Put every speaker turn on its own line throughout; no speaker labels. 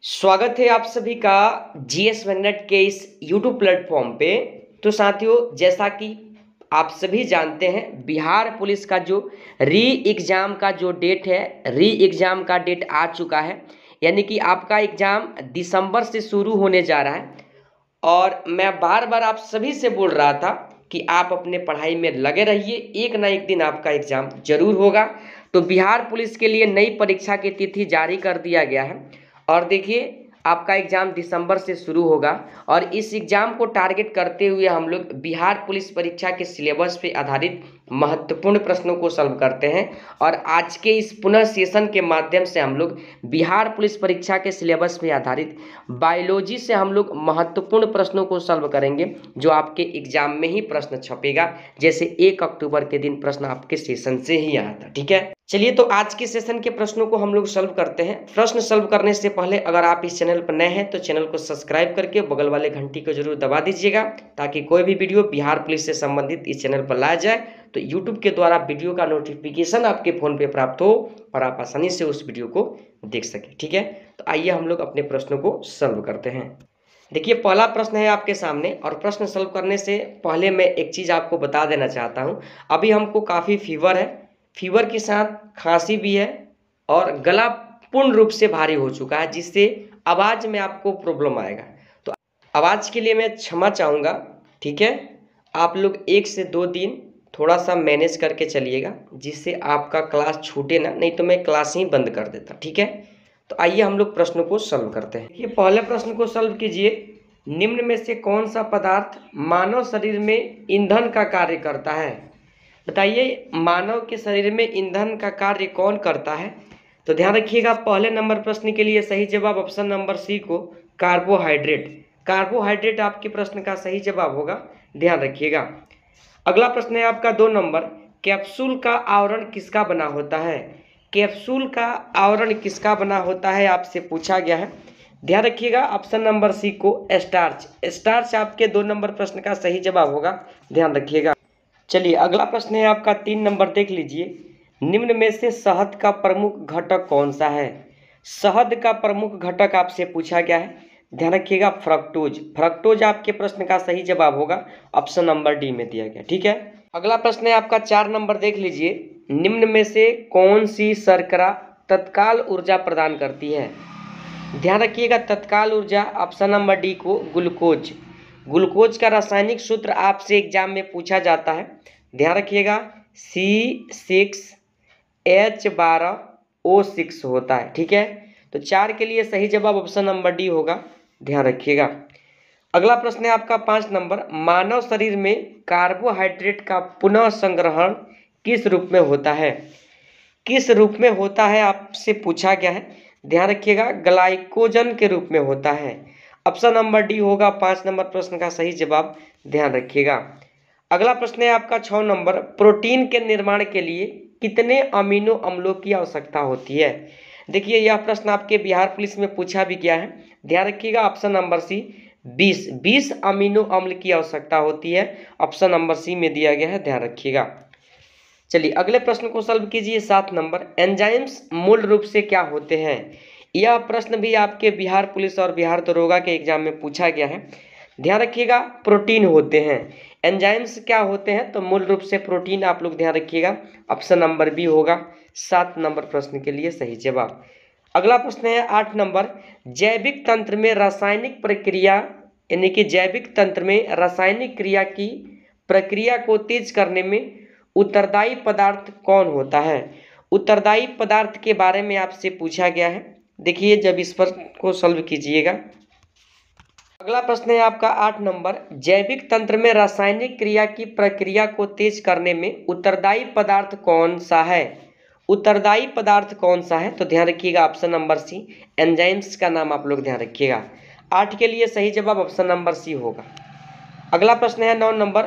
स्वागत है आप सभी का जीएस वेनेट के इस यूट्यूब प्लेटफॉर्म पे। तो साथियों, जैसा कि आप सभी जानते हैं, बिहार पुलिस का जो री एग्ज़ाम का जो डेट है, री एग्ज़ाम का डेट आ चुका है। यानी कि आपका एग्ज़ाम दिसंबर से शुरू होने जा रहा है। और मैं बार बार आप सभी से बोल रहा था कि आप अपने पढ़ाई में लगे रहिए, एक ना एक दिन आपका एग्ज़ाम जरूर होगा। तो बिहार पुलिस के लिए नई परीक्षा की तिथि जारी कर दिया गया है और देखिए, आपका एग्ज़ाम दिसंबर से शुरू होगा और इस एग्ज़ाम को टारगेट करते हुए हम लोग बिहार पुलिस परीक्षा के सिलेबस पे आधारित महत्वपूर्ण प्रश्नों को सॉल्व करते हैं। और आज के इस पुनः सेशन के माध्यम से हम लोग बिहार पुलिस परीक्षा के सिलेबस पे आधारित बायोलॉजी से हम लोग महत्वपूर्ण प्रश्नों को सॉल्व करेंगे, जो आपके एग्जाम में ही प्रश्न छपेगा। जैसे 1 अक्टूबर के दिन प्रश्न आपके सेशन से ही आया था। ठीक है, चलिए तो आज के सेशन के प्रश्नों को हम लोग सॉल्व करते हैं। प्रश्न सॉल्व करने से पहले अगर आप इस चैनल पर नए हैं तो चैनल को सब्सक्राइब करके बगल वाले घंटी को जरूर दबा दीजिएगा, ताकि कोई भी वीडियो बिहार पुलिस से संबंधित इस चैनल पर लाया जाए तो यूट्यूब के द्वारा वीडियो का नोटिफिकेशन आपके फ़ोन पे प्राप्त हो और आप आसानी से उस वीडियो को देख सकें। ठीक है, तो आइए हम लोग अपने प्रश्नों को सॉल्व करते हैं। देखिए, पहला प्रश्न है आपके सामने और प्रश्न सॉल्व करने से पहले मैं एक चीज़ आपको बता देना चाहता हूँ। अभी हमको काफ़ी फीवर है, फीवर के साथ खांसी भी है और गला पूर्ण रूप से भारी हो चुका है, जिससे आवाज़ में आपको प्रॉब्लम आएगा। तो आवाज़ के लिए मैं क्षमा चाहूँगा। ठीक है, आप लोग 1 से 2 दिन थोड़ा सा मैनेज करके चलिएगा, जिससे आपका क्लास छूटे ना, नहीं तो मैं क्लास ही बंद कर देता। ठीक है, तो आइए हम लोग प्रश्न को सॉल्व करते हैं। ये पहले प्रश्न को सॉल्व कीजिए। निम्न में से कौन सा पदार्थ मानव शरीर में ईंधन का कार्य करता है? बताइए, मानव के शरीर में ईंधन का कार्य कौन करता है? तो ध्यान रखिएगा, पहले नंबर प्रश्न के लिए सही जवाब ऑप्शन नंबर सी को कार्बोहाइड्रेट। कार्बोहाइड्रेट आपके प्रश्न का सही जवाब होगा, ध्यान रखिएगा। अगला प्रश्न है आपका 2 नंबर, कैप्सूल का आवरण किसका बना होता है? कैप्सूल का आवरण किसका बना होता है आपसे पूछा गया है। ध्यान रखिएगा, ऑप्शन नंबर सी को स्टार्च। स्टार्च आपके 2 नंबर प्रश्न का सही जवाब होगा, ध्यान रखिएगा। चलिए, अगला प्रश्न है आपका 3 नंबर, देख लीजिए। निम्न में से शहद का प्रमुख घटक कौन सा है? शहद का प्रमुख घटक आपसे पूछा गया है, ध्यान रखिएगा, फ्रक्टोज। फ्रक्टोज आपके प्रश्न का सही जवाब होगा, ऑप्शन नंबर डी में दिया गया। ठीक है, अगला प्रश्न है आपका 4 नंबर, देख लीजिए। निम्न में से कौन सी शर्करा तत्काल ऊर्जा प्रदान करती है? ध्यान रखिएगा, तत्काल ऊर्जा ऑप्शन नंबर डी को ग्लूकोज। ग्लूकोज का रासायनिक सूत्र आपसे एग्जाम में पूछा जाता है, ध्यान रखिएगा, C6H12O6 होता है। ठीक है, तो 4 के लिए सही जवाब ऑप्शन नंबर डी होगा, ध्यान रखिएगा। अगला प्रश्न है आपका 5 नंबर, मानव शरीर में कार्बोहाइड्रेट का पुनः संग्रहण किस रूप में होता है? किस रूप में होता है आपसे पूछा गया है, ध्यान रखिएगा, ग्लाइकोजन के रूप में होता है। ऑप्शन नंबर डी होगा 5 नंबर प्रश्न का सही जवाब, ध्यान रखिएगा। अगला प्रश्न है आपका 6 नंबर, प्रोटीन के निर्माण के लिए कितने अमीनो अम्लों की आवश्यकता होती है? देखिए, यह प्रश्न आपके बिहार पुलिस में पूछा भी गया है, ध्यान रखिएगा, ऑप्शन नंबर सी 20 अमीनो अम्ल की आवश्यकता होती है, ऑप्शन नंबर सी में दिया गया है, ध्यान रखिएगा। चलिए, अगले प्रश्न को सॉल्व कीजिए। 7 नंबर, एंजाइम्स मूल रूप से क्या होते हैं? यह प्रश्न भी आपके बिहार पुलिस और बिहार दरोगा के एग्जाम में पूछा गया है, ध्यान रखिएगा, प्रोटीन होते हैं। एंजाइम्स क्या होते हैं? तो मूल रूप से प्रोटीन, आप लोग ध्यान रखिएगा, ऑप्शन नंबर बी होगा 7 नंबर प्रश्न के लिए सही जवाब। अगला प्रश्न है 8 नंबर, जैविक तंत्र में रासायनिक प्रक्रिया, यानी कि जैविक तंत्र में रासायनिक क्रिया की प्रक्रिया को तेज करने में उत्तरदायी पदार्थ कौन होता है? उत्तरदायी पदार्थ के बारे में आपसे पूछा गया है। देखिए, जब इस पर को सॉल्व कीजिएगा। अगला प्रश्न है आपका 8 नंबर, जैविक तंत्र में रासायनिक क्रिया की प्रक्रिया को तेज करने में उत्तरदायी पदार्थ कौन सा है? उत्तरदायी पदार्थ कौन सा है? तो ध्यान रखिएगा, ऑप्शन नंबर सी, एंजाइम्स का नाम आप लोग ध्यान रखिएगा। 8 के लिए सही जवाब ऑप्शन नंबर सी होगा। अगला प्रश्न है 9 नंबर,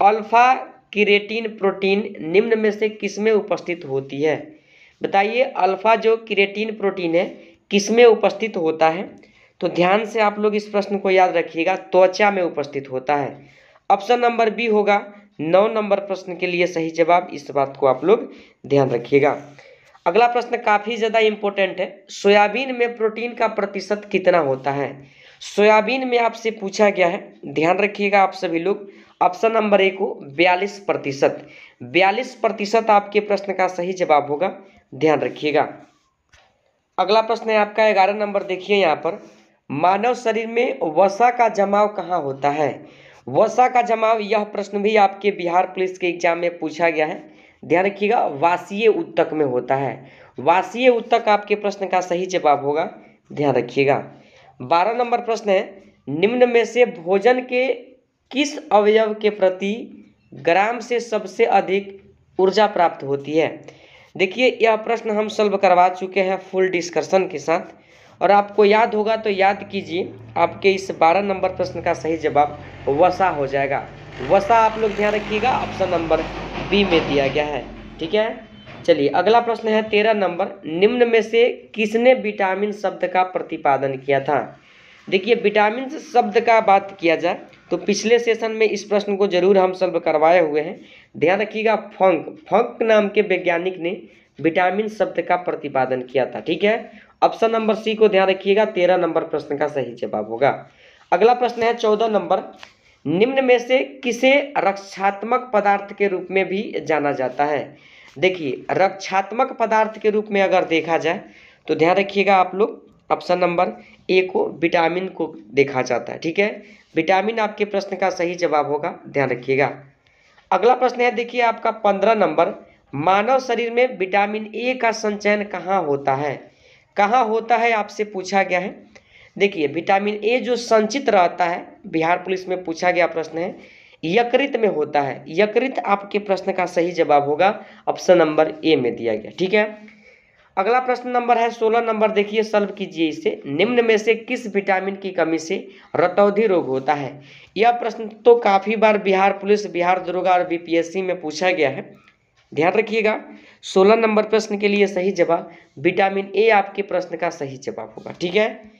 अल्फा किरेटिन प्रोटीन निम्न में से किसमें उपस्थित होती है? बताइए, अल्फा जो किरेटिन प्रोटीन है किसमें उपस्थित होता है? तो ध्यान से आप लोग इस प्रश्न को याद रखिएगा, त्वचा में उपस्थित होता है, ऑप्शन नंबर बी होगा 9 नंबर प्रश्न के लिए सही जवाब। इस बात को आप लोग ध्यान रखिएगा। अगला प्रश्न काफ़ी ज़्यादा इम्पोर्टेंट है। सोयाबीन में प्रोटीन का प्रतिशत कितना होता है? सोयाबीन में आपसे पूछा गया है, ध्यान रखिएगा आप सभी लोग। ऑप्शन नंबर ए को 42%, 42% आपके प्रश्न का सही जवाब होगा, ध्यान रखिएगा। अगला प्रश्न है आपका 11 नंबर, देखिए यहाँ पर, मानव शरीर में वसा का जमाव कहाँ होता है? वसा का जमाव, यह प्रश्न भी आपके बिहार पुलिस के एग्जाम में पूछा गया है, ध्यान रखिएगा, वासीय ऊतक में होता है। वासीय ऊतक आपके प्रश्न का सही जवाब होगा, ध्यान रखिएगा। 12 नंबर प्रश्न है, निम्न में से भोजन के किस अवयव के प्रति ग्राम से सबसे अधिक ऊर्जा प्राप्त होती है? देखिए यह प्रश्न हम सॉल्व करवा चुके हैं फुल डिस्कशन के साथ, और आपको याद होगा तो याद कीजिए, आपके इस 12 नंबर प्रश्न का सही जवाब वसा हो जाएगा। वसा आप लोग ध्यान रखिएगा, ऑप्शन नंबर बी में दिया गया है, ठीक है। चलिए अगला प्रश्न है 13 नंबर, निम्न में से किसने विटामिन शब्द का प्रतिपादन किया था? देखिए विटामिन शब्द का बात किया जाए तो पिछले सेशन में इस प्रश्न को जरूर हम सॉल्व करवाए हुए हैं, ध्यान रखिएगा। फंक नाम के वैज्ञानिक ने विटामिन शब्द का प्रतिपादन किया था, ठीक है। ऑप्शन नंबर सी को ध्यान रखिएगा, 13 नंबर प्रश्न का सही जवाब होगा। अगला प्रश्न है 14 नंबर, निम्न में से किसे रक्षात्मक पदार्थ के रूप में भी जाना जाता है? देखिए रक्षात्मक पदार्थ के रूप में अगर देखा जाए तो ध्यान रखिएगा आप लोग, ऑप्शन नंबर ए को विटामिन को देखा जाता है, ठीक है। विटामिन आपके प्रश्न का सही जवाब होगा, ध्यान रखिएगा। अगला प्रश्न है देखिए आपका 15 नंबर, मानव शरीर में विटामिन ए का संचयन कहाँ होता है? कहाँ होता है आपसे पूछा गया है। देखिए विटामिन ए जो संचित रहता है, बिहार पुलिस में पूछा गया प्रश्न है, यकृत में होता है। यकृत आपके प्रश्न का सही जवाब होगा, ऑप्शन नंबर ए में दिया गया, ठीक है। अगला प्रश्न नंबर है 16 नंबर, देखिए सॉल्व कीजिए इसे, निम्न में से किस विटामिन की कमी से रतौंधी रोग होता है? यह प्रश्न तो काफ़ी बार बिहार पुलिस, बिहार दरोगा और बीपीएससी में पूछा गया है, ध्यान रखिएगा। 16 नंबर प्रश्न के लिए सही जवाब विटामिन ए आपके प्रश्न का सही जवाब होगा, ठीक है।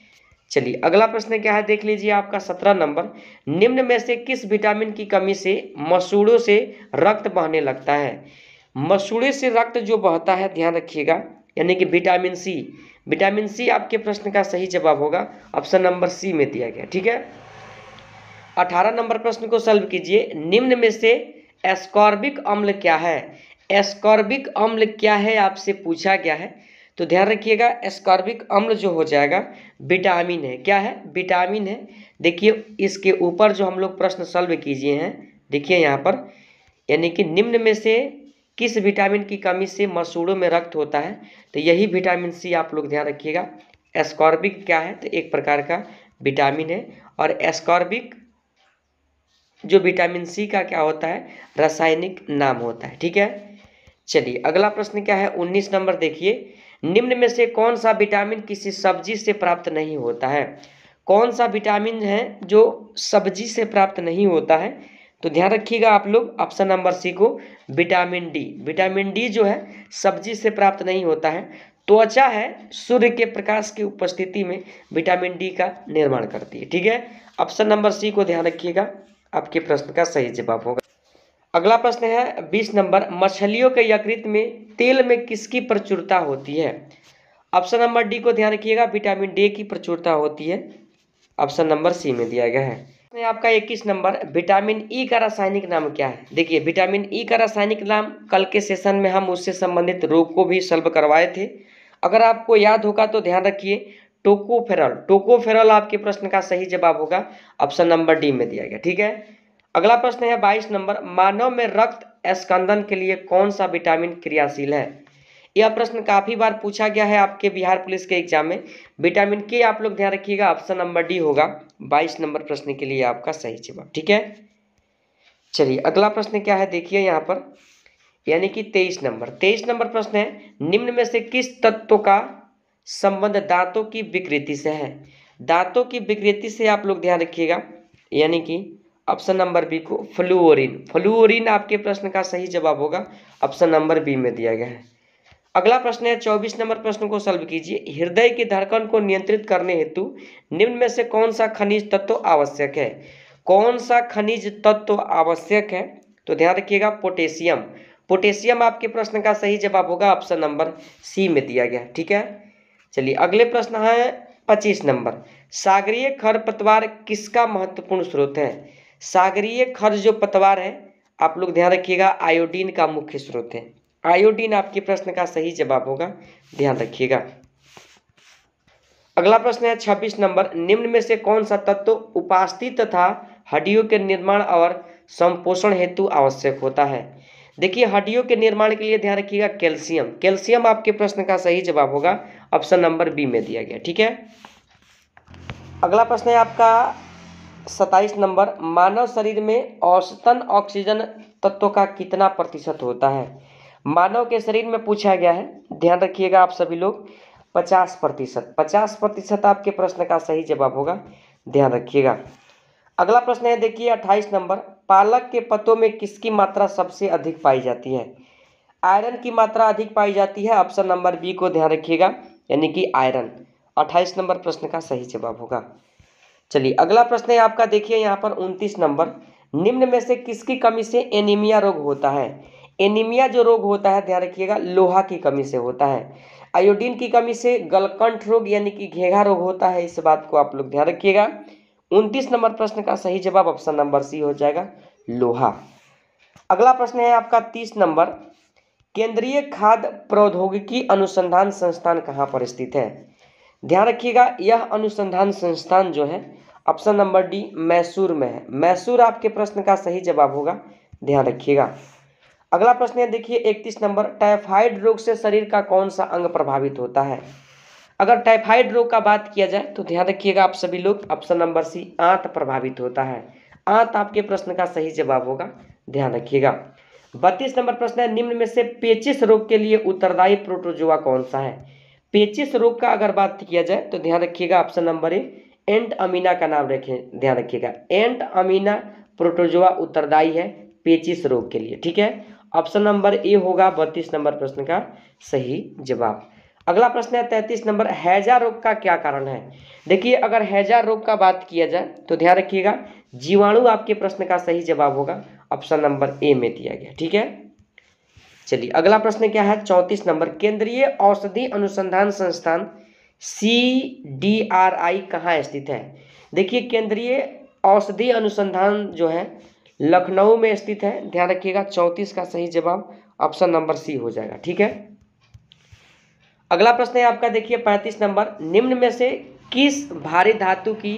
चलिए अगला प्रश्न क्या है देख लीजिए आपका 17 नंबर, निम्न में से किस विटामिन की कमी से मसूड़ों से रक्त बहने लगता है? मसूड़े से रक्त जो बहता है, ध्यान रखिएगा, यानी कि विटामिन सी। विटामिन सी आपके प्रश्न का सही जवाब होगा, ऑप्शन नंबर सी में दिया गया, ठीक है। 18 नंबर प्रश्न को सॉल्व कीजिए, निम्न में से एस्कॉर्बिक अम्ल क्या है? एस्कॉर्बिक अम्ल क्या है आपसे पूछा गया है, तो ध्यान रखिएगा एस्कॉर्बिक अम्ल जो हो जाएगा विटामिन है। क्या है? विटामिन है। देखिए इसके ऊपर जो हम लोग प्रश्न सॉल्व कीजिए हैं, देखिए यहाँ पर, यानी कि निम्न में से किस विटामिन की कमी से मसूड़ों में रक्त होता है, तो यही विटामिन सी आप लोग ध्यान रखिएगा। एस्कॉर्बिक क्या है, तो एक प्रकार का विटामिन है, और एस्कॉर्बिक जो विटामिन सी का क्या होता है, रासायनिक नाम होता है, ठीक है। चलिए अगला प्रश्न क्या है 19 नंबर, देखिए निम्न में से कौन सा विटामिन किसी सब्जी से प्राप्त नहीं होता है? कौन सा विटामिन है जो सब्जी से प्राप्त नहीं होता है, तो ध्यान रखिएगा आप लोग, ऑप्शन नंबर सी को विटामिन डी। विटामिन डी जो है सब्जी से प्राप्त नहीं होता है, त्वचा है सूर्य के प्रकाश की उपस्थिति में विटामिन डी का निर्माण करती है, ठीक है। ऑप्शन नंबर सी को ध्यान रखिएगा, आपके प्रश्न का सही जवाब होगा। अगला प्रश्न है 20 नंबर, मछलियों के यकृत में तेल में किसकी प्रचुरता होती है? ऑप्शन नंबर डी को ध्यान रखिएगा, विटामिन डी की प्रचुरता होती है, ऑप्शन नंबर सी में दिया गया है। आपका 21 नंबर, विटामिन ई का रासायनिक नाम क्या है? देखिए विटामिन ई का रासायनिक नाम, कल के सेशन में हम उससे संबंधित रोग को भी सॉल्व करवाए थे, अगर आपको याद होगा तो ध्यान रखिए, टोकोफेरॉल। टोकोफेरॉल आपके प्रश्न का सही जवाब होगा, ऑप्शन नंबर डी में दिया गया, ठीक है। अगला प्रश्न है 22 नंबर, मानव में रक्त स्कंदन के लिए कौन सा विटामिन क्रियाशील है? यह प्रश्न काफ़ी बार पूछा गया है आपके बिहार पुलिस के एग्जाम में। विटामिन के आप लोग ध्यान रखिएगा, ऑप्शन नंबर डी होगा 22 नंबर प्रश्न के लिए आपका सही जवाब, ठीक है। चलिए अगला प्रश्न क्या है देखिए यहाँ पर, यानी कि 23 नंबर प्रश्न है, निम्न में से किस तत्व का संबंध दांतों की विकृति से है? दांतों की विकृति से आप लोग ध्यान रखिएगा, यानी कि ऑप्शन नंबर बी को फ्लूओरिन। फ्लूओरिन आपके प्रश्न का सही जवाब होगा, ऑप्शन नंबर बी में दिया गया है। अगला प्रश्न है 24 नंबर प्रश्न को सॉल्व कीजिए, हृदय की धड़कन को नियंत्रित करने हेतु निम्न में से कौन सा खनिज तत्व आवश्यक है? कौन सा खनिज तत्व आवश्यक है, तो ध्यान रखिएगा पोटेशियम। पोटेशियम आपके प्रश्न का सही जवाब होगा, ऑप्शन नंबर सी में दिया गया। ठीक है, चलिए अगले प्रश्न है 25 नंबर। सागरीय खरपतवार किसका महत्वपूर्ण स्रोत है? सागरीय खर जो पतवार है, आप लोग ध्यान रखिएगा, आयोडीन का मुख्य स्रोत है। आयोडीन आपके प्रश्न का सही जवाब होगा, ध्यान रखिएगा। अगला प्रश्न है 26 नंबर। निम्न में से कौन सा तत्व उपास्थि तथा हड्डियों के निर्माण और संपोषण हेतु आवश्यक होता है? देखिए, हड्डियों के निर्माण के लिए ध्यान रखिएगा कैल्शियम। कैल्शियम आपके प्रश्न का सही जवाब होगा, ऑप्शन नंबर बी में दिया गया। ठीक है, अगला प्रश्न है आपका 27 नंबर। मानव शरीर में औसतन ऑक्सीजन तत्व का कितना प्रतिशत होता है? मानव के शरीर में पूछा गया है, ध्यान रखिएगा आप सभी लोग, 50%। 50% आपके प्रश्न का सही जवाब होगा, ध्यान रखिएगा। अगला प्रश्न है देखिए 28 नंबर। पालक के पत्तों में किसकी मात्रा सबसे अधिक पाई जाती है? आयरन की मात्रा अधिक पाई जाती है, ऑप्शन नंबर बी को ध्यान रखिएगा, यानी कि आयरन 28 नंबर प्रश्न का सही जवाब होगा। चलिए अगला प्रश्न है आपका देखिए यहाँ पर 29 नंबर। निम्न में से किसकी कमी से एनीमिया रोग होता है? एनीमिया जो रोग होता है, ध्यान रखिएगा, लोहा की कमी से होता है। आयोडीन की कमी से गलकंठ रोग यानी कि घेघा रोग होता है, इस बात को आप लोग ध्यान रखिएगा। 29 नंबर प्रश्न का सही जवाब ऑप्शन नंबर सी हो जाएगा, लोहा। अगला प्रश्न है आपका 30 नंबर। केंद्रीय खाद्य प्रौद्योगिकी अनुसंधान संस्थान कहाँ पर स्थित है? ध्यान रखिएगा, यह अनुसंधान संस्थान जो है, ऑप्शन नंबर डी मैसूर में है। मैसूर आपके प्रश्न का सही जवाब होगा, ध्यान रखिएगा। अगला प्रश्न है देखिए 31 नंबर। टाइफाइड रोग से शरीर का कौन सा अंग प्रभावित होता है? अगर टाइफाइड रोग का बात किया जाए तो ध्यान रखिएगा आप सभी लोग, ऑप्शन नंबर सी आंत प्रभावित होता है। आंत आपके प्रश्न का सही जवाब होगा, ध्यान रखिएगा। 32 नंबर प्रश्न है। निम्न में से पेचिश रोग के लिए उत्तरदायी प्रोटोजोआ कौन सा है? पेचिश रोग का अगर बात किया जाए तो ध्यान रखिएगा, ऑप्शन नंबर ए एंट अमीना का नाम रखें, ध्यान रखिएगा, एंट अमीना प्रोटोजोआ उत्तरदायी है पेचिश रोग के लिए। ठीक है, ऑप्शन नंबर ए होगा 32 नंबर प्रश्न का सही जवाब। अगला प्रश्न है 33 नंबर। हैजा रोग का क्या कारण है? देखिए, अगर हैजा रोग का बात किया जाए तो ध्यान रखिएगा, जीवाणु आपके प्रश्न का सही जवाब होगा, ऑप्शन नंबर ए में दिया गया। ठीक है, चलिए अगला प्रश्न क्या है 34 नंबर। केंद्रीय औषधि अनुसंधान संस्थान CDRI कहाँ स्थित है? देखिए, केंद्रीय औषधि अनुसंधान जो है लखनऊ में स्थित है, ध्यान रखिएगा। 34 का सही जवाब ऑप्शन नंबर सी हो जाएगा। ठीक है, अगला प्रश्न है आपका देखिए 35 नंबर। निम्न में से किस भारी धातु की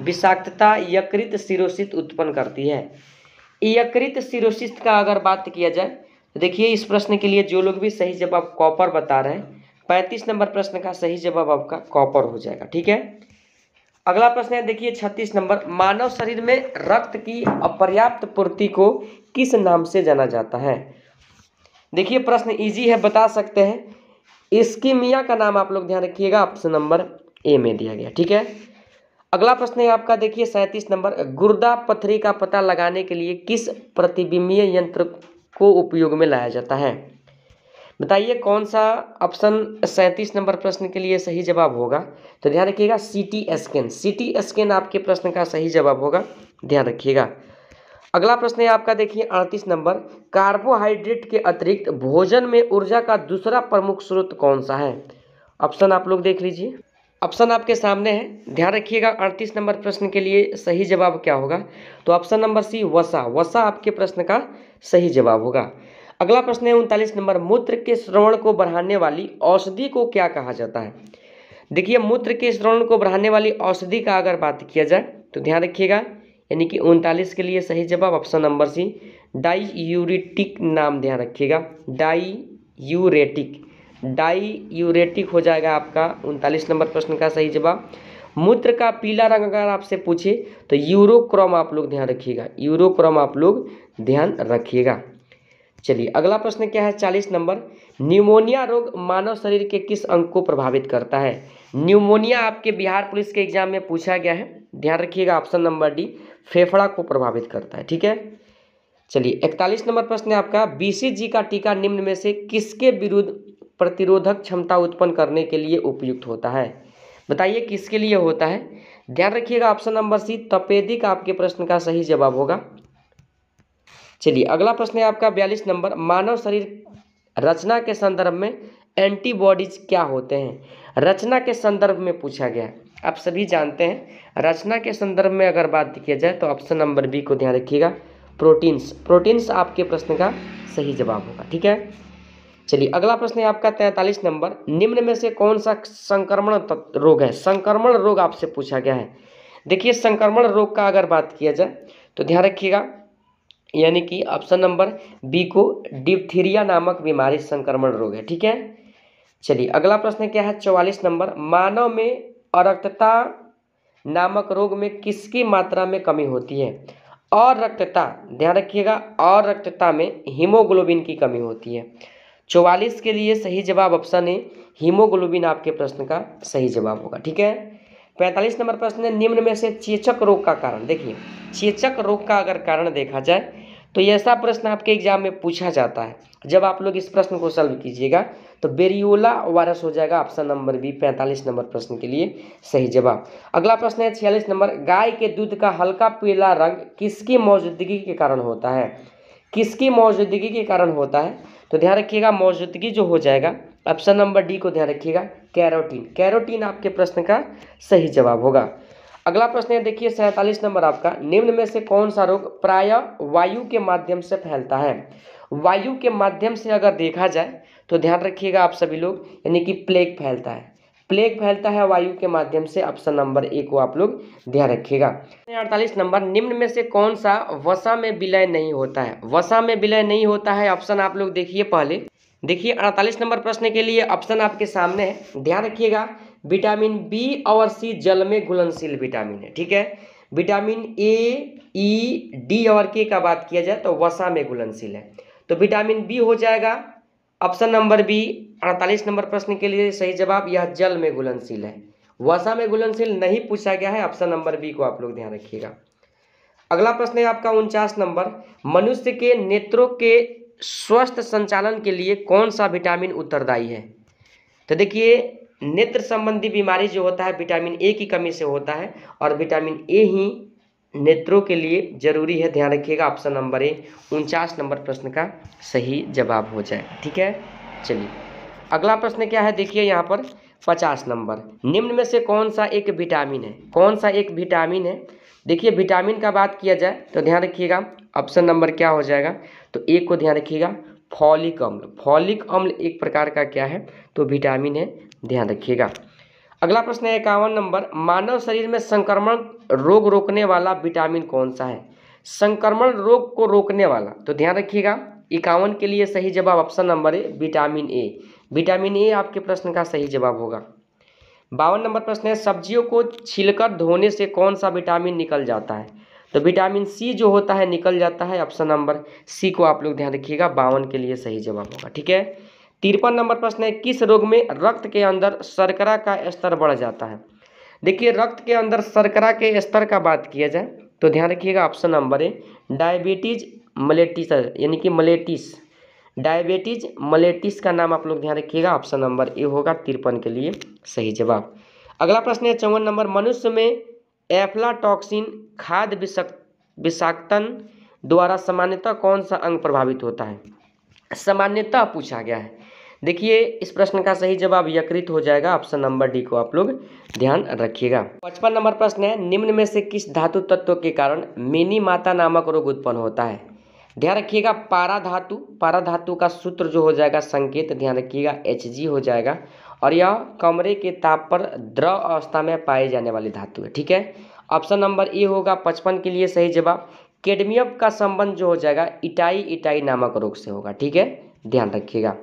विषाक्तता यकृत सिरोसिस उत्पन्न करती है? यकृत सिरोसिस का अगर बात किया जाए तो देखिए, इस प्रश्न के लिए जो लोग भी सही जवाब कॉपर बता रहे हैं, 35 नंबर प्रश्न का सही जवाब आपका कॉपर हो जाएगा। ठीक है, अगला प्रश्न है देखिए 36 नंबर। मानव शरीर में रक्त की अपर्याप्त पूर्ति को किस नाम से जाना जाता है? देखिए, प्रश्न इजी है, बता सकते हैं। इस्कीमिया का नाम आप लोग ध्यान रखिएगा, ऑप्शन नंबर ए में दिया गया। ठीक है, अगला प्रश्न है आपका देखिए 37 नंबर। गुर्दा पथरी का पता लगाने के लिए किस प्रतिबिंबीय यंत्र को उपयोग में लाया जाता है? बताइए कौन सा ऑप्शन 37 नंबर प्रश्न के लिए सही जवाब होगा? तो ध्यान रखिएगा, CT स्कैन। CT स्कैन आपके प्रश्न का सही जवाब होगा, ध्यान रखिएगा। अगला प्रश्न है आपका देखिए 38 नंबर। कार्बोहाइड्रेट के अतिरिक्त भोजन में ऊर्जा का दूसरा प्रमुख स्रोत कौन सा है? ऑप्शन आप लोग देख लीजिए, ऑप्शन आपके सामने है, ध्यान रखिएगा। 38 नंबर प्रश्न के लिए सही जवाब क्या होगा? तो ऑप्शन नंबर सी वसा। वसा आपके प्रश्न का सही जवाब होगा। अगला प्रश्न है 39 नंबर। मूत्र के श्रवण को बढ़ाने वाली औषधि को क्या कहा जाता है? देखिए, मूत्र के श्रवण को बढ़ाने वाली औषधि का अगर बात किया जाए तो ध्यान रखिएगा, यानी कि 39 के लिए सही जवाब ऑप्शन नंबर सी डाईयूरेटिक नाम ध्यान रखिएगा, डाईयूरेटिक हो जाएगा आपका 39 नंबर प्रश्न का सही जवाब। मूत्र का पीला रंग अगर आपसे पूछे तो यूरोक्रोम आप लोग ध्यान रखिएगा, यूरोक्रोम आप लोग ध्यान रखिएगा। चलिए अगला प्रश्न क्या है 40 नंबर। न्यूमोनिया रोग मानव शरीर के किस अंग को प्रभावित करता है? न्यूमोनिया आपके बिहार पुलिस के एग्जाम में पूछा गया है, ध्यान रखिएगा, ऑप्शन नंबर डी फेफड़ा को प्रभावित करता है। ठीक है, चलिए 41 नंबर प्रश्न है आपका। BCG का टीका निम्न में से किसके विरुद्ध प्रतिरोधक क्षमता उत्पन्न करने के लिए उपयुक्त होता है? बताइए किसके लिए होता है? ध्यान रखिएगा, ऑप्शन नंबर सी तपेदिक आपके प्रश्न का सही जवाब होगा। चलिए अगला प्रश्न है आपका 42 नंबर, मानव शरीर रचना के संदर्भ में एंटीबॉडीज क्या होते हैं। रचना के संदर्भ में पूछा गया है, आप सभी जानते हैं रचना के संदर्भ में अगर बात किया जाए तो ऑप्शन नंबर बी को ध्यान रखिएगा, प्रोटीन्स। प्रोटीन्स आपके प्रश्न का सही जवाब होगा, ठीक है। चलिए अगला प्रश्न है आपका 43 नंबर, निम्न में से कौन सा संक्रमण रोग है। संक्रमण रोग आपसे पूछा गया है। देखिए संक्रमण रोग का अगर बात किया जाए तो ध्यान रखिएगा, यानी कि ऑप्शन नंबर बी को डिप्थीरिया नामक बीमारी संक्रमण रोग है, ठीक है। चलिए अगला प्रश्न क्या है 44 नंबर, मानव में अरक्तता नामक रोग में किसकी मात्रा में कमी होती है। अरक्तता, ध्यान रखिएगा, अरक्तता में हीमोग्लोबिन की कमी होती है। 44 के लिए सही जवाब ऑप्शन ए हीमोग्लोबिन आपके प्रश्न का सही जवाब होगा, ठीक है। 45 नंबर प्रश्न है, निम्न में से चेचक रोग का कारण। देखिए चेचक रोग का अगर कारण देखा जाए तो ये ऐसा प्रश्न आपके एग्जाम में पूछा जाता है। जब आप लोग इस प्रश्न को सॉल्व कीजिएगा तो बेरियोला वायरस हो जाएगा ऑप्शन नंबर बी 45 नंबर प्रश्न के लिए सही जवाब। अगला प्रश्न है 46 नंबर, गाय के दूध का हल्का पीला रंग किसकी मौजूदगी के कारण होता है। किसकी मौजूदगी के कारण होता है, तो ध्यान रखिएगा मौजूदगी जो हो जाएगा ऑप्शन नंबर डी को ध्यान रखिएगा, कैरोटीन। कैरोटीन आपके प्रश्न का सही जवाब होगा। अगला प्रश्न है देखिए 47 नंबर आपका, निम्न में से कौन सा रोग प्रायः वायु के माध्यम से फैलता है। वायु के माध्यम से अगर देखा जाए तो ध्यान रखिएगा आप सभी लोग, यानी कि प्लेग फैलता है। प्लेग फैलता है वायु के माध्यम से, ऑप्शन नंबर ए को आप लोग ध्यान रखिएगा। 48 नंबर, निम्न में से कौन सा वसा में विलय नहीं होता है। वसा में विलय नहीं होता है, ऑप्शन आप लोग देखिए पहले। देखिए 48 नंबर प्रश्न के लिए ऑप्शन आपके सामने है, ध्यान रखिएगा। विटामिन बी और सी जल में घुलनशील विटामिन है, ठीक है। विटामिन ए, ई, डी और के का बात किया जाए तो वसा में घुलनशील है, तो विटामिन बी हो जाएगा ऑप्शन नंबर बी 48 नंबर प्रश्न के लिए सही जवाब। यह जल में घुलनशील है, वसा में घुलनशील नहीं पूछा गया है, ऑप्शन नंबर बी को आप लोग ध्यान रखिएगा। अगला प्रश्न है आपका 49 नंबर, मनुष्य के नेत्रों के स्वस्थ संचालन के लिए कौन सा विटामिन उत्तरदायी है। तो देखिए नेत्र संबंधी बीमारी जो होता है विटामिन ए की कमी से होता है, और विटामिन ए ही नेत्रों के लिए जरूरी है, ध्यान रखिएगा ऑप्शन नंबर ए 49 नंबर प्रश्न का सही जवाब हो जाए, ठीक है। चलिए अगला प्रश्न क्या है देखिए यहाँ पर 50 नंबर, निम्न में से कौन सा एक विटामिन है। कौन सा एक विटामिन है, देखिए विटामिन का बात किया जाए तो ध्यान रखिएगा ऑप्शन नंबर क्या हो जाएगा, तो एक को ध्यान रखिएगा फॉलिक अम्ल। फॉलिक अम्ल एक प्रकार का क्या है, तो विटामिन है, ध्यान रखिएगा। अगला प्रश्न है 51 नंबर, मानव शरीर में संक्रमण रोग रोकने वाला विटामिन कौन सा है। संक्रमण रोग को रोकने वाला, तो ध्यान रखिएगा 51 के लिए सही जवाब option number A vitamin A. Vitamin A आपके प्रश्न का सही जवाब होगा। 52 नंबर प्रश्न है, सब्जियों को छिलकर धोने से कौन सा विटामिन निकल जाता है। तो विटामिन सी जो होता है निकल जाता है, ऑप्शन नंबर सी को आप लोग ध्यान रखिएगा, 52 के लिए सही जवाब होगा, ठीक है। 53 नंबर प्रश्न है, किस रोग में रक्त के अंदर शर्करा का स्तर बढ़ जाता है। देखिए रक्त के अंदर शर्करा के स्तर का बात किया जाए तो ध्यान रखिएगा ऑप्शन नंबर ए डायबिटीज मलेटिस, यानी कि मलेटिस। डायबिटीज मलेटिस का नाम आप लोग ध्यान रखिएगा, ऑप्शन नंबर ए होगा 53 के लिए सही जवाब। अगला प्रश्न है 54 नंबर, मनुष्य में एफ्लाटॉक्सिन खाद्य विषाक्तन द्वारा सामान्यतः कौन सा अंग प्रभावित होता है। सामान्यतः पूछा गया है। देखिए इस प्रश्न का सही जवाब यकृत हो जाएगा, ऑप्शन नंबर डी को आप लोग ध्यान रखिएगा। 55 नंबर प्रश्न है, निम्न में से किस धातु तत्व के कारण मेनी माता नामक रोग उत्पन्न होता है। ध्यान रखिएगा पारा धातु। पारा धातु का सूत्र जो हो जाएगा संकेत, ध्यान रखिएगा Hg हो जाएगा, और यह कमरे के ताप पर द्रव अवस्था में पाए जाने वाली धातु है, ठीक है। ऑप्शन नंबर ए होगा 55 के लिए सही जवाब। कैडमियम का संबंध जो हो जाएगा इटाई नामक रोग से होगा, ठीक है, ध्यान रखिएगा।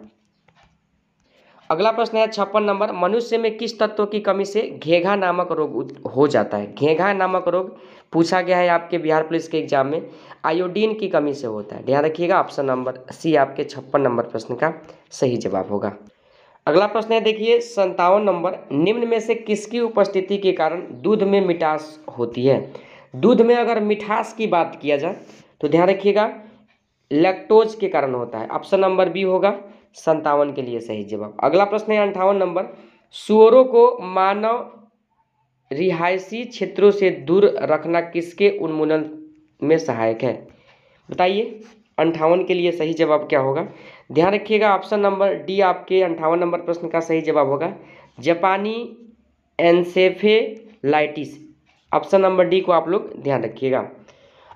अगला प्रश्न है 56 नंबर, मनुष्य में किस तत्व की कमी से घेघा नामक रोग हो जाता है। घेघा नामक रोग पूछा गया है आपके बिहार पुलिस के एग्जाम में, आयोडीन की कमी से होता है, ध्यान रखिएगा ऑप्शन नंबर सी आपके 56 नंबर प्रश्न का सही जवाब होगा। अगला प्रश्न है देखिए 57 नंबर, निम्न में से किसकी उपस्थिति के कारण दूध में मिठास होती है। दूध में अगर मिठास की बात किया जाए तो ध्यान रखिएगा लैक्टोज के कारण होता है, ऑप्शन नंबर बी होगा 57 के लिए सही जवाब। अगला प्रश्न है 58 नंबर, सुअरों को मानव रिहायशी क्षेत्रों से दूर रखना किसके उन्मूलन में सहायक है। बताइए 58 के लिए सही जवाब क्या होगा? ध्यान रखिएगा ऑप्शन नंबर डी आपके 58 नंबर प्रश्न का सही जवाब होगा जापानी एन्सेफेलाइटिस। ऑप्शन नंबर डी को आप लोग ध्यान रखिएगा।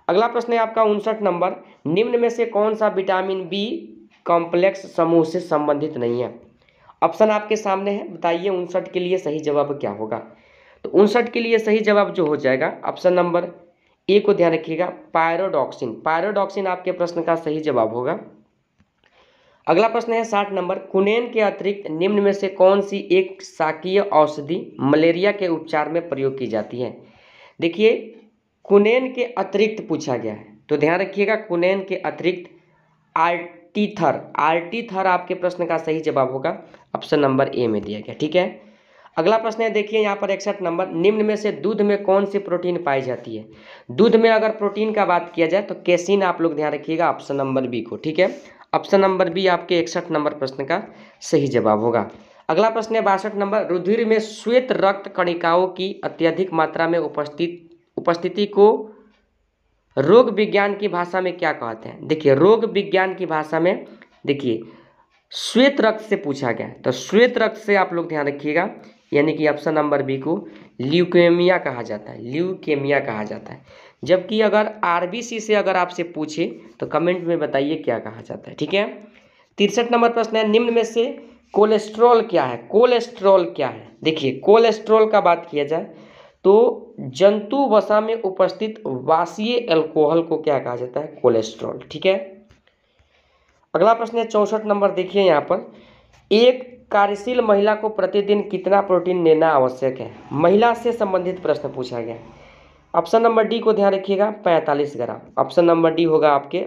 अगला प्रश्न है आपका 59 नंबर, निम्न में से कौन सा विटामिन बी कॉम्प्लेक्स समूह से संबंधित नहीं है? ऑप्शन आपके सामने है, बताइए 59 के लिए सही जवाब क्या होगा? तो 59 के लिए सही जवाब जो हो जाएगा ऑप्शन नंबर ए को ध्यान रखिएगा, पायरोडॉक्सिन। पायरोडॉक्सिन आपके प्रश्न का सही जवाब होगा। अगला प्रश्न है 60 नंबर, कुनेन के अतिरिक्त निम्न में से कौन सी एक शाकीय औषधि मलेरिया के उपचार में प्रयोग की जाती है? देखिए कुनेन के अतिरिक्त पूछा गया है, तो ध्यान रखिएगा कुनेन के अतिरिक्त आर्टीथर। आर्टीथर आपके प्रश्न का सही जवाब होगा, ऑप्शन नंबर ए में दिया गया। ठीक है, अगला प्रश्न है देखिए यहाँ पर 61 नंबर, निम्न में से दूध में कौन सी प्रोटीन पाई जाती है? दूध में अगर प्रोटीन का बात किया जाए तो कैसीन आप लोग ध्यान रखिएगा ऑप्शन नंबर बी को। ठीक है, ऑप्शन नंबर बी आपके 61 नंबर प्रश्न का सही जवाब होगा। अगला प्रश्न है 62 नंबर, रुधिर में श्वेत रक्त कणिकाओं की अत्यधिक मात्रा में उपस्थिति को रोग विज्ञान की भाषा में क्या कहते हैं? देखिए रोग विज्ञान की भाषा में देखिए श्वेत रक्त से पूछा गया है, तो श्वेत रक्त से आप लोग ध्यान रखिएगा, यानी कि ऑप्शन नंबर बी को ल्यूकेमिया कहा जाता है, ल्यूकेमिया कहा जाता है। जबकि अगर आरबीसी से अगर आपसे पूछे तो कमेंट में बताइए क्या कहा जाता है। ठीक है, 63 नंबर प्रश्न है, निम्न में से कोलेस्ट्रॉल क्या है? कोलेस्ट्रॉल क्या है? देखिए कोलेस्ट्रॉल का बात किया जाए तो जंतु वसा में उपस्थित वाष्यीय अल्कोहल को क्या कहा जाता है? कोलेस्ट्रॉल। ठीक है, अगला प्रश्न है 64 नंबर, देखिए यहाँ पर एक कार्यशील महिला को प्रतिदिन कितना प्रोटीन लेना आवश्यक है? महिला से संबंधित प्रश्न पूछा गया है। ऑप्शन नंबर डी को ध्यान रखिएगा, 45 ग्राम। ऑप्शन नंबर डी होगा आपके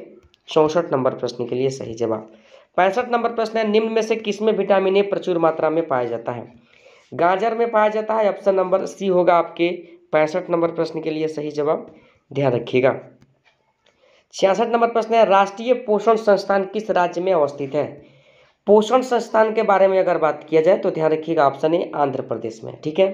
64 नंबर प्रश्न के लिए सही जवाब। 65 नंबर प्रश्न है, निम्न में से किसमें विटामिन ए प्रचुर मात्रा में पाया जाता है? गाजर में पाया जाता है, ऑप्शन नंबर सी होगा आपके 65 नंबर प्रश्न के लिए सही जवाब, ध्यान रखिएगा। 66 नंबर प्रश्न है, राष्ट्रीय पोषण संस्थान किस राज्य में अवस्थित है? पोषण संस्थान के बारे में अगर बात किया जाए तो ध्यान रखिएगा ऑप्शन ए आंध्र प्रदेश में। ठीक है,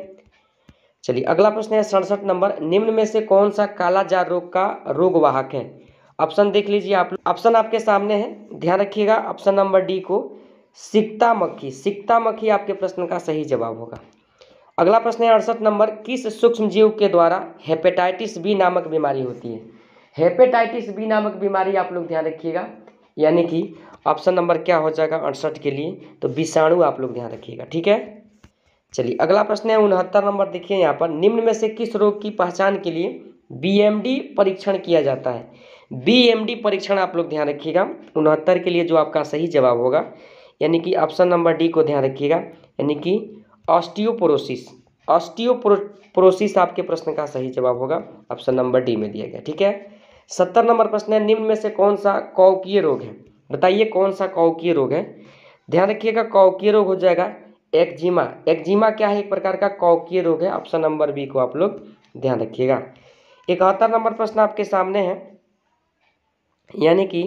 चलिए अगला प्रश्न है 67 नंबर, निम्न में से कौन सा काला जार रोग का रोगवाहक है? ऑप्शन देख लीजिए आप, ऑप्शन आपके सामने है, ध्यान रखिएगा ऑप्शन नंबर डी को सिकता मक्खी। सिकता मक्खी आपके प्रश्न का सही जवाब होगा। अगला प्रश्न है 68 नंबर, किस सूक्ष्म जीव के द्वारा हेपेटाइटिस बी नामक बीमारी होती है? हेपेटाइटिस बी नामक बीमारी आप लोग ध्यान रखिएगा, यानी कि ऑप्शन नंबर क्या हो जाएगा 68 के लिए? तो विषाणु आप लोग ध्यान रखिएगा। ठीक है, चलिए अगला प्रश्न है 69 नंबर, देखिए यहाँ पर निम्न में से किस रोग की पहचान के लिए बीएमडी परीक्षण किया जाता है? बीएमडी परीक्षण आप लोग ध्यान रखिएगा 69 के लिए जो आपका सही जवाब होगा, यानी कि ऑप्शन नंबर डी को ध्यान रखिएगा, यानी कि ऑस्टियोपोरोसिस। ऑस्टियोपोरोसिस आपके प्रश्न का सही जवाब होगा, ऑप्शन नंबर डी में दिया गया। ठीक है, 70 नंबर प्रश्न है, निम्न में से कौन सा कौकीय रोग है? बताइए कौन सा कौकीय रोग है? ध्यान रखिएगा कौकीय रोग हो जाएगा एक्जिमा। एक्जिमा क्या है? एक प्रकार का कौकीय रोग है, ऑप्शन नंबर बी को आप लोग ध्यान रखिएगा। 71 नंबर प्रश्न आपके सामने है, यानी कि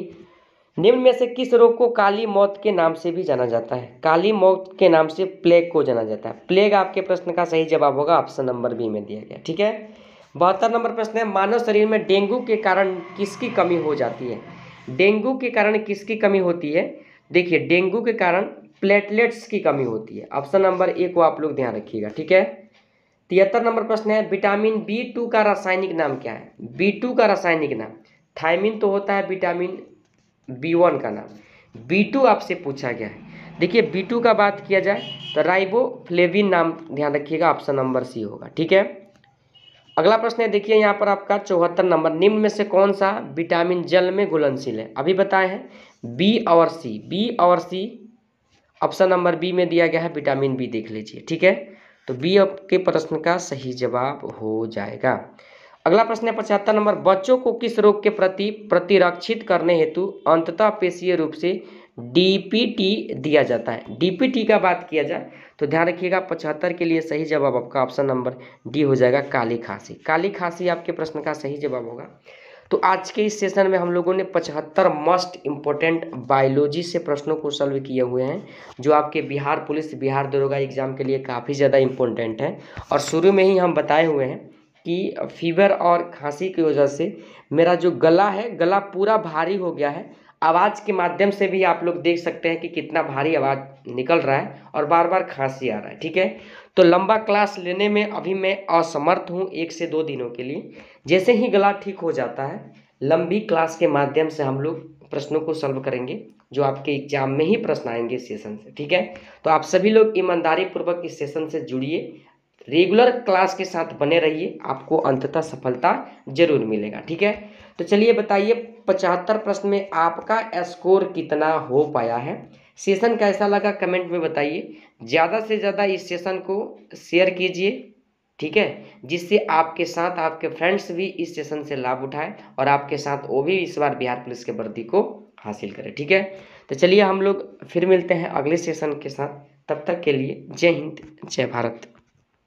निम्न में से किस रोग को काली मौत के नाम से भी जाना जाता है? काली मौत के नाम से प्लेग को जाना जाता है। प्लेग आपके प्रश्न का सही जवाब होगा, ऑप्शन नंबर बी में दिया गया। ठीक है, 72 नंबर प्रश्न है, मानव शरीर में डेंगू के कारण किसकी कमी हो जाती है? डेंगू के कारण किसकी कमी होती है? देखिए डेंगू के कारण प्लेटलेट्स की कमी होती है, ऑप्शन नंबर ए को आप लोग ध्यान रखिएगा। ठीक है, 73 नंबर प्रश्न है, विटामिन बी2 का रासायनिक नाम क्या है? बी2 का रासायनिक नाम, थायमिन तो होता है विटामिन बी1 का नाम, बी2 आपसे पूछा गया है। देखिए बी2 का बात किया जाए तो राइबोफ्लेविन नाम ध्यान रखिएगा, ऑप्शन नंबर सी होगा। ठीक है, अगला प्रश्न है देखिए यहाँ पर आपका 74 नंबर, निम्न में से कौन सा विटामिन जल में घुलनशील है? अभी बताए हैं बी और सी, बी और सी ऑप्शन नंबर बी में दिया गया है, विटामिन बी देख लीजिए। ठीक है, तो बी आपके प्रश्न का सही जवाब हो जाएगा। अगला प्रश्न है 75 नंबर, बच्चों को किस रोग के प्रति प्रतिरक्षित करने हेतु अंततः पेशीय रूप से डीपीटी दिया जाता है? डीपीटी का बात किया जाए तो ध्यान रखिएगा 75 के लिए सही जवाब आपका ऑप्शन नंबर डी हो जाएगा, काली खांसी। काली खांसी आपके प्रश्न का सही जवाब होगा। तो आज के इस सेशन में हम लोगों ने 75 मस्ट इम्पोर्टेंट बायोलॉजी से प्रश्नों को सॉल्व किए हुए हैं, जो आपके बिहार पुलिस, बिहार दरोगा एग्जाम के लिए काफ़ी ज़्यादा इम्पोर्टेंट है। और शुरू में ही हम बताए हुए हैं कि फीवर और खांसी की वजह से मेरा जो गला है, गला पूरा भारी हो गया है। आवाज़ के माध्यम से भी आप लोग देख सकते हैं कि कितना भारी आवाज़ निकल रहा है और बार बार खांसी आ रहा है। ठीक है, तो लंबा क्लास लेने में अभी मैं असमर्थ हूँ 1 से 2 दिनों के लिए। जैसे ही गला ठीक हो जाता है, लंबी क्लास के माध्यम से हम लोग प्रश्नों को सॉल्व करेंगे, जो आपके एग्जाम में ही प्रश्न आएंगे इस सेशन से। ठीक है, तो आप सभी लोग ईमानदारी पूर्वक इस सेशन से जुड़िए, रेगुलर क्लास के साथ बने रहिए, आपको अंततः सफलता जरूर मिलेगा। ठीक है, तो चलिए बताइए 75 प्रश्न में आपका स्कोर कितना हो पाया है। सेशन कैसा लगा कमेंट में बताइए। ज़्यादा से ज़्यादा इस सेशन को शेयर कीजिए। ठीक है, जिससे आपके साथ आपके फ्रेंड्स भी इस सेशन से लाभ उठाएं और आपके साथ वो भी इस बार बिहार पुलिस के वर्दी को हासिल करें। ठीक है, तो चलिए हम लोग फिर मिलते हैं अगले सेशन के साथ। तब तक के लिए जय हिंद, जय भारत।